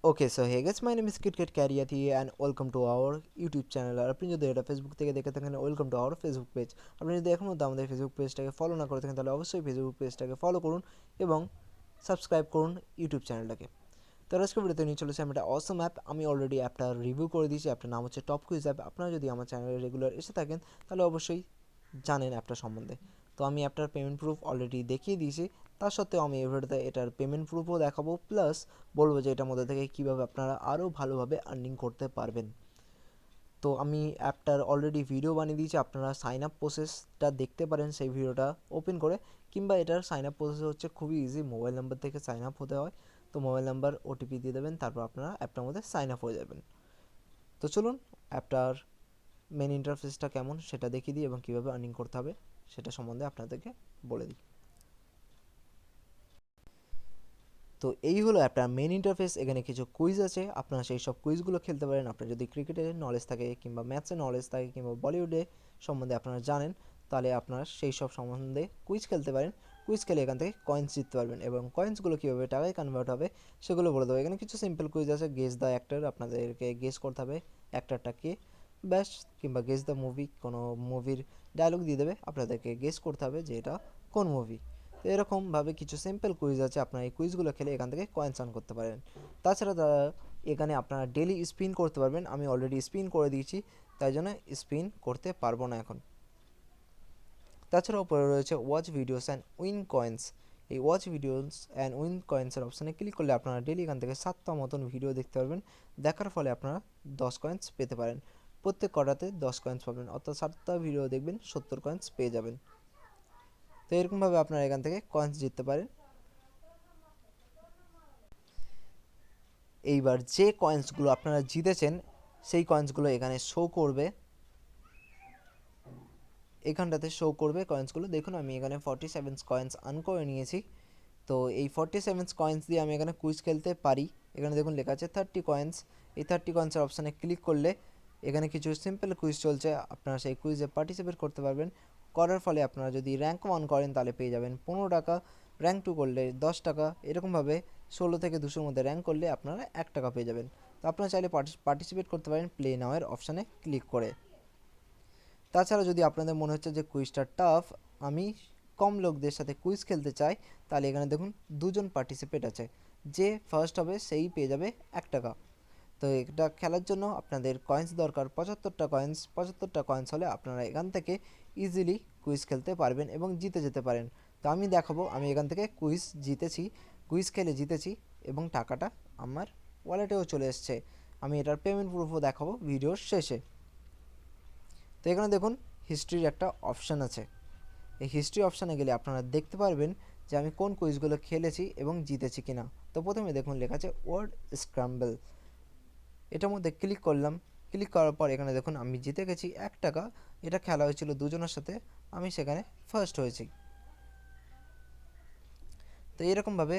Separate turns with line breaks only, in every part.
Okay, so hey guys, my name is cricket ক্যারিয়াতি and welcome to our YouTube channel. আর আপনি যদি এটা ফেসবুক থেকে দেখে থাকেন, welcome to our Facebook page. আপনি যদি এখন মধ্যে আমাদের ফেসবুক পেজটাকে ফলো না করে থাকেন, তাহলে অবশ্যই ফেসবুক পেজটাকে ফলো করুন এবং সাবস্ক্রাইব করুন ইউটিউব চ্যানেলটাকে। তো আজকে ভিডিওতে নিয়ে চলেছে আমি একটা অসম অ্যাপ। আমি অলরেডি অ্যাপটা রিভিউ করে দিয়েছি। অ্যাপটার নাম হচ্ছে টপ কুইজ অ্যাপ। আপনারা যদি আমার চ্যানেলে রেগুলার এসে থাকেন, তাহলে অবশ্যই জানেন অ্যাপটা সম্বন্ধে। তো আমি অ্যাপটার পেমেন্ট প্রুফ অলরেডি দেখিয়ে দিয়েছি। তা সত্ত্বেও আমি এই ভিডিওতে এটার পেমেন্ট প্রুফও দেখাবো, প্লাস বলবো যে এটার মধ্যে থেকে কীভাবে আপনারা আরও ভালোভাবে আর্নিং করতে পারবেন। তো আমি অ্যাপটার অলরেডি ভিডিও বানিয়ে দিয়েছি, আপনারা সাইন আপ প্রসেসটা দেখতে পারেন সেই ভিডিওটা ওপেন করে, কিংবা এটার সাইন আপ প্রসেস হচ্ছে খুবই ইজি। মোবাইল নাম্বার থেকে সাইন আপ হতে হয়। তো মোবাইল নাম্বার ওটিপি দিয়ে দেবেন, তারপর আপনারা অ্যাপটার মধ্যে সাইন আপ হয়ে যাবেন। তো চলুন অ্যাপটার মেন ইন্টারফেসটা কেমন সেটা দেখিয়ে দিই এবং কীভাবে আর্নিং করতে হবে সেটা সম্বন্ধে আপনাদেরকে বলে দিই। তো এই হলো অ্যাপটার মেন ইন্টারফেস। এখানে কিছু কুইজ আছে, আপনারা সেই সব কুইজগুলো খেলতে পারেন। আপনার যদি ক্রিকেটের নলেজ থাকে, কিংবা ম্যাথসের নলেজ থাকে, কিংবা বলিউডে সম্বন্ধে আপনারা জানেন, তাহলে আপনারা সেই সব সম্বন্ধে কুইজ খেলতে পারেন। কুইজ খেলে এখান থেকে কয়েন্স জিততে পারবেন এবং কয়েন্সগুলো কীভাবে টাকায় কনভার্ট হবে সেগুলো বলে দেবো। এখানে কিছু সিম্পল কুইজ আছে। গেস দ্য অ্যাক্টর, আপনাদেরকে গেস করতে হবে অ্যাক্টরটা কে, ব্যাস। কিংবা গেস দ্য মুভি, কোনো মুভির ডায়লগ দিয়ে দেবে, আপনাদেরকে গেস করতে হবে যে এটা কোন মুভি। তো এরকমভাবে কিছু সিম্পল কুইজ আছে, আপনারা এই কুইজগুলো খেলে এখান থেকে কয়েন্স আর্ন করতে পারেন। তাছাড়া এখানে আপনারা ডেলি স্পিন করতে পারবেন। আমি অলরেডি স্পিন করে দিয়েছি, তাই জন্য স্পিন করতে পারবো না এখন। তাছাড়া উপরে রয়েছে watch videos and win coins. এই ওয়াচ ভিডিওস অ্যান্ড উইন কয়েন্সের অপশানে ক্লিক করলে আপনারা ডেলি এখান থেকে 7টা মতন ভিডিও দেখতে পারবেন। দেখার ফলে আপনারা 10 কয়েন্স পেতে পারেন। প্রত্যেক কটাতে 10 কয়েন্স পাবেন, অর্থাৎ 7টা ভিডিও দেখবেন 70 কয়েন্স পেয়ে যাবেন। তো এরকমভাবে আপনারা এখান থেকে কয়েন্স জিততে পারেন। এইবার যে কয়েন্সগুলো আপনারা জিতেছেন সেই কয়েন্সগুলো এখানে শো করবে, এখানটাতে শো করবে কয়েন্সগুলো। দেখুন আমি এখানে 47 কয়েন্স আর্ন করে নিয়েছি। তো এই 47 কয়েন্স দিয়ে আমি এখানে কুইজ খেলতে পারি। এখানে দেখুন লেখা আছে 30 কয়েন্স। এই 30 কয়েন্সের অপশানে ক্লিক করলে এখানে কিছু সিম্পল কুইজ চলছে, আপনারা সেই কুইজে পার্টিসিপেট করতে পারবেন। করার ফলে আপনারা যদি র্যাঙ্ক 1 করেন তাহলে পেয়ে যাবেন 15 টাকা, র্যাঙ্ক 2 করলে 10 টাকা, এরকমভাবে 16 থেকে 200-র মধ্যে র্যাঙ্ক করলে আপনারা 1 টাকা পেয়ে যাবেন। তো আপনারা চাইলে পার্টিসিপেট করতে পারেন প্লে নাওয়ের অপশানে ক্লিক করে। তাছাড়া যদি আপনাদের মনে হচ্ছে যে কুইজটা টাফ, আমি কম লোকদের সাথে কুইজ খেলতে চাই, তাহলে এখানে দেখুন 2জন পার্টিসিপেট আছে। যে ফার্স্ট হবে সেই পেয়ে যাবে 1 টাকা। তো এটা খেলার জন্য আপনাদের কয়েন্স দরকার 75টা কয়েন্স। 75টা কয়েন্স হলে আপনারা এখান থেকে ইজিলি কুইজ খেলতে পারবেন এবং জিতে যেতে পারেন। তো আমি দেখাবো আমি এখান থেকে কুইজ জিতেছি, কুইজ খেলে জিতেছি এবং টাকাটা আমার ওয়ালেটেও চলে এসছে। আমি এটার পেমেন্ট প্রুফও দেখাবো ভিডিওর শেষে। তো এখানে দেখুন হিস্ট্রির একটা অপশান আছে। এই হিস্ট্রি অপশানে গেলে আপনারা দেখতে পারবেন যে আমি কোন কুইজগুলো খেলেছি এবং জিতেছি কিনা। তো প্রথমে দেখুন লেখা আছে ওয়ার্ড স্ক্র্যাম্বল, এটার মধ্যে ক্লিক করলাম। ক্লিক করার পর এখানে দেখুন আমি জিতে গেছি 1 টাকা। এটা খেলা হয়েছিল 2জনের সাথে, আমি সেখানে ফার্স্ট হয়েছি। তো এরকমভাবে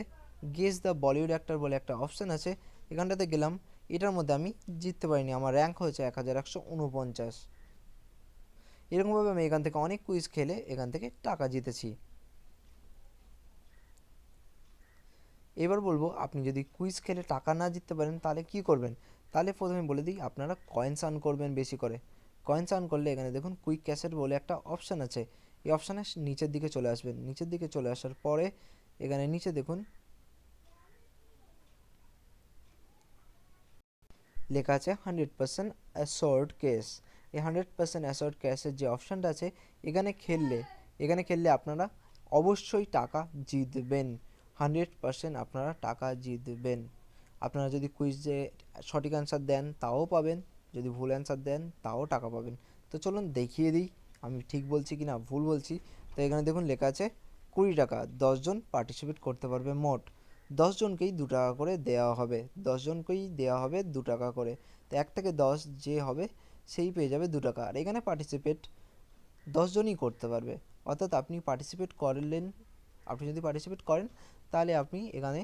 গেস দ্য বলিউড অ্যাক্টর বলে একটা অপশান আছে, এখানটাতে গেলাম। এটার মধ্যে আমি জিততে পারিনি, আমার র্যাঙ্ক হয়েছে 1149। এরকমভাবে আমি এখান থেকে অনেক কুইজ খেলে এখান থেকে টাকা জিতেছি। এবার বলবো আপনি যদি কুইজ খেলে টাকা না জিততে পারেন তাহলে কি করবেন। তাহলে প্রথমে বলে দিই, আপনারা কয়েন্স আর্ন করবেন বেশি করে। কয়েন্স আর্ন করলে এখানে দেখুন কুইক ক্যাশেট বলে একটা অপশান আছে, এই অপশানে নিচের দিকে চলে আসবেন। নিচের দিকে চলে আসার পরে এখানে নিচে দেখুন লেখা আছে 100% অ্যাসোর্ড কেস। এই 100% অ্যাসোর্ড ক্যাশের যে অপশানটা আছে এখানে খেললে আপনারা অবশ্যই টাকা জিতবেন। 100% আপনারা টাকা জিতবেন। আপনারা যদি কুইজে সঠিক অ্যান্সার দেন তাও পাবেন, যদি ভুল অ্যান্সার দেন তাও টাকা পাবেন। তো চলুন দেখিয়ে দিই আমি ঠিক বলছি কি না ভুল বলছি। তো এখানে দেখুন লেখা আছে 20 টাকা, 10 জন পার্টিসিপেট করতে পারবে মোট। 10 জনকেই 2 টাকা করে দেওয়া হবে, 10 জনকেই দেওয়া হবে 2 টাকা করে। তো 1 থেকে 10 যে হবে সেই পেয়ে যাবে 2 টাকা। আর এখানে পার্টিসিপেট 10 জনই করতে পারবে, অর্থাৎ আপনি পার্টিসিপেট করলেন। আপনি যদি পার্টিসিপেট করেন তাহলে আপনি এখানে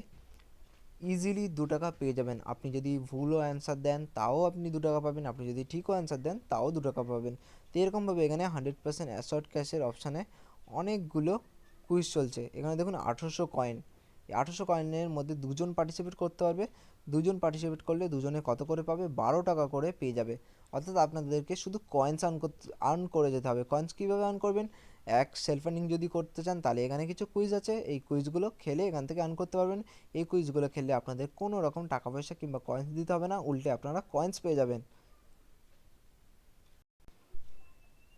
ইজিলি 2 টাকা পেয়ে যাবেন। আপনি যদি ভুলও অ্যান্সার দেন তাও আপনি 2 টাকা পাবেন, আপনি যদি ঠিকও অ্যান্সার দেন তাও 2 টাকা পাবেন। তো এরকমভাবে এখানে 100% অ্যাসর্ট ক্যাশের অপশানে অনেকগুলো কুইজ চলছে। এখানে দেখুন 1800 কয়েন, এই 1800 কয়েনের মধ্যে দুজন পার্টিসিপেট করতে পারবে। দুজন পার্টিসিপেট করলে দুজনে কত করে পাবে? 12 টাকা করে পেয়ে যাবে। অর্থাৎ আপনাদেরকে শুধু কয়েন্স আর্ন করে যেতে হবে। কয়েন্স কীভাবে আর্ন করবেন? সেলফ আর্নিং যদি করতে চান তাহলে এখানে কিছু কুইজ আছে, এই কুইজগুলো খেলে এখান থেকে আর্ন করতে পারবেন। এই কুইজগুলো খেললে আপনাদের কোনো রকম টাকা পয়সা কিংবা কয়েন্স দিতে হবে না, উল্টে আপনারা কয়েন্স পেয়ে যাবেন।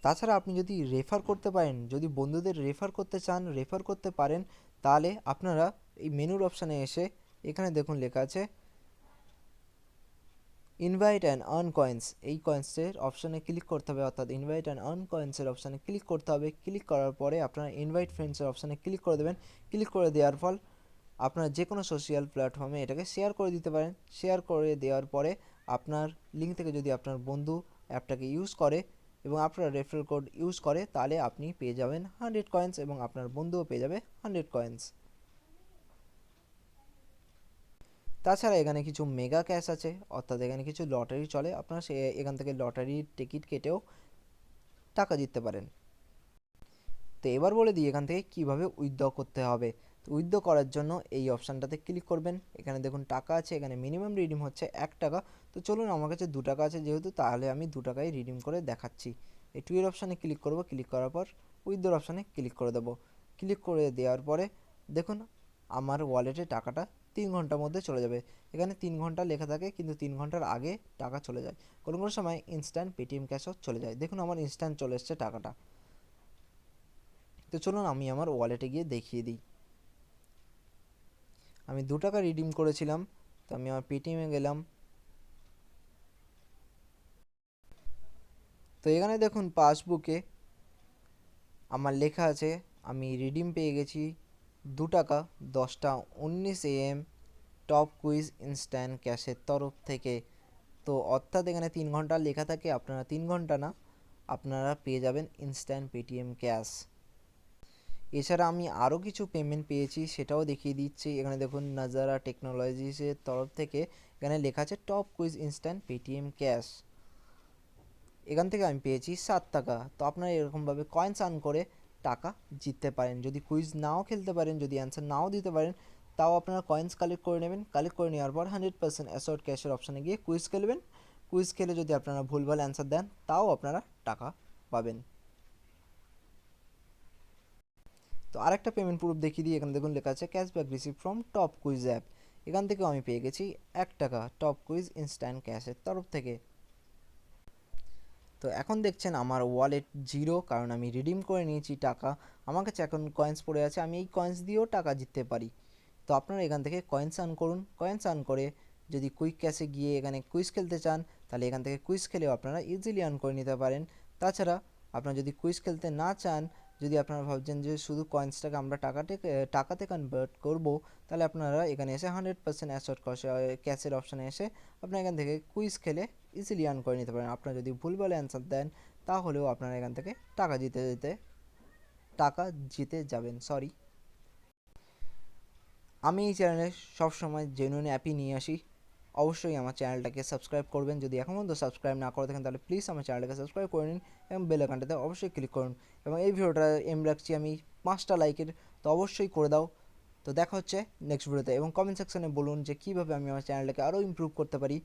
তাছাড়া আপনি যদি রেফার করতে পারেন, যদি বন্ধুদের রেফার করতে চান, রেফার করতে পারেন, তাহলে আপনারা এই মেনুর অপশানে এসে এখানে দেখুন লেখা আছে ইনভাইট অ্যান্ড আর্ন কয়েন্স, এই কয়েন্সের অপশানে ক্লিক করতে হবে। অর্থাৎ ইনভাইট অ্যান্ড আর্ন কয়েন্সের অপশানে ক্লিক করতে হবে। ক্লিক করার পরে আপনারা ইনভাইট ফ্রেন্ডসের অপশানে ক্লিক করে দেবেন। ক্লিক করে দেওয়ার ফল আপনার যে কোনো সোশ্যাল প্ল্যাটফর্মে এটাকে শেয়ার করে দিতে পারেন। শেয়ার করে দেওয়ার পরে আপনার লিঙ্ক থেকে যদি আপনার বন্ধু অ্যাপটাকে ইউজ করে এবং আপনার রেফারেল কোড ইউজ করে, তাহলে আপনি পেয়ে যাবেন 100 কয়েন্স এবং আপনার বন্ধুও পেয়ে যাবে 100 কয়েন্স। তাছাড়া এখানে কিছু মেগা ক্যাশ আছে, অর্থাৎ এখানে কিছু লটারি চলে, আপনারা এখান থেকে লটারির টিকিট কেটেও টাকা জিততে পারেন। তো এবার বলে দিই এখান থেকে কীভাবে উইথড্র করতে হবে। তো উইথড্র করার জন্য এই অপশানটাতে ক্লিক করবেন। এখানে দেখুন টাকা আছে, এখানে মিনিমাম রিডিম হচ্ছে 1 টাকা। তো চলুন, আমার কাছে 2 টাকা আছে যেহেতু, তাহলে আমি 2 টাকায় রিডিম করে দেখাচ্ছি। এই টুয়ের অপশানে ক্লিক করব। ক্লিক করার পর উইথড্র অপশানে ক্লিক করে দেবো। ক্লিক করে দেওয়ার পরে দেখুন আমার ওয়ালেটে টাকাটা 3 ঘন্টার মধ্যে চলে যাবে। এখানে 3 ঘন্টা লেখা থাকে, কিন্তু 3 ঘন্টার আগে টাকা চলে যায়। কোনো কোনো সময় ইনস্ট্যান্ট পেটিএম ক্যাশও চলে যায়। দেখুন আমার ইনস্ট্যান্ট চলে এসছে টাকাটা। তো চলুন আমি আমার ওয়ালেটে গিয়ে দেখিয়ে দিই। আমি 2 টাকা রিডিম করেছিলাম, তো আমি আমার পেটিএমে গেলাম। তো এখানে দেখুন পাসবুকে আমার লেখা আছে আমি রিডিম পেয়ে গেছি 2 টাকা 10টা 19 AM টপ কুইজ ইনস্ট্যান্ট ক্যাশের তরফ থেকে। তো অর্থাৎ এখানে 3 ঘন্টা লেখা থাকে, আপনারা 3 ঘন্টা না, আপনারা পেয়ে যাবেন ইনস্ট্যান্ট পেটিএম ক্যাশ। এছাড়া আমি আরও কিছু পেমেন্ট পেয়েছি, সেটাও দেখিয়ে দিচ্ছি। এখানে দেখুন নাজারা টেকনোলজিসের তরফ থেকে এখানে লেখা আছে top quiz instant Paytm cash. এখান থেকে আমি পেয়েছি 7 টাকা। তো আপনারা এরকমভাবে কয়েন্স আর্ন করে টাকা জিততে পারেন। যদি কুইজ নাও খেলতে পারেন, যদি অ্যান্সার নাও দিতে পারেন, তাও আপনারা কয়েন্স কালেক্ট করে নেবেন। কালেক্ট করে নেওয়ার পর 100% অ্যাসোর্ট ক্যাশের অপশানে গিয়ে কুইজ খেলবেন। কুইজ খেলে যদি আপনারা ভুলভাল অ্যান্সার দেন, তাও আপনারা টাকা পাবেন। তো আরেকটা পেমেন্ট প্রুফ দেখিয়ে দিই। এখানে দেখুন লেখা আছে cashback receive from top quiz app. এখান থেকেও আমি পেয়ে গেছি 1 টাকা টপ কুইজ ইনস্ট্যান্ট ক্যাশের তরফ থেকে। তো এখন দেখছেন আমার ওয়ালেট জিরো, কারণ আমি রিডিম করে নিয়েছি টাকা। আমার কাছে এখন কয়েন্স পড়ে আছে, আমি এই কয়েন্স দিয়েও টাকা জিততে পারি। তো আপনারা এখান থেকে কয়েন্স আর্ন করুন। কয়েন্স আর্ন করে যদি কুইক ক্যাশে গিয়ে এখানে কুইজ খেলতে চান, তাহলে এখান থেকে কুইজ খেলেও আপনারা ইজিলি আর্ন করে নিতে পারেন। তাছাড়া আপনারা যদি কুইজ খেলতে না চান, যদি আপনারা ভাবছেন যে শুধু কয়েন্সটাকে আমরা টাকাতে কনভার্ট করব, তাহলে আপনারা এখানে এসে 100% অ্যাসর্ট ক্যাশের অপশানে এসে আপনারা এখান থেকে কুইজ খেলে ইজিলি আর্ন করে নিতে পারেন। আপনারা যদি ভুলভাল অ্যান্সার দেন, তাহলেও আপনারা এখান থেকে টাকা জিতে যাবেন। সরি, আমি এই চ্যানেলে সবসময় জেনুইন অ্যাপই নিয়ে আসি। অবশ্যই আমার চ্যানেলটাকে সাবস্ক্রাইব করবেন। যদি এখন পর্যন্ত সাবস্ক্রাইব না করে থাকেন, তাহলে প্লিজ আমার চ্যানেলটাকে সাবস্ক্রাইব করে নিন এবং বেল আইকনটাতে অবশ্যই ক্লিক করুন। এবং এই ভিডিওটা এম রাখছি আমি 5টা লাইকের, তো অবশ্যই করে দাও। তো দেখা হচ্ছে নেক্সট ভিডিওতে, এবং কমেন্ট সেকশনে বলুন যে কীভাবে আমি আমার চ্যানেলটাকে আরও ইমপ্রুভ করতে পারি।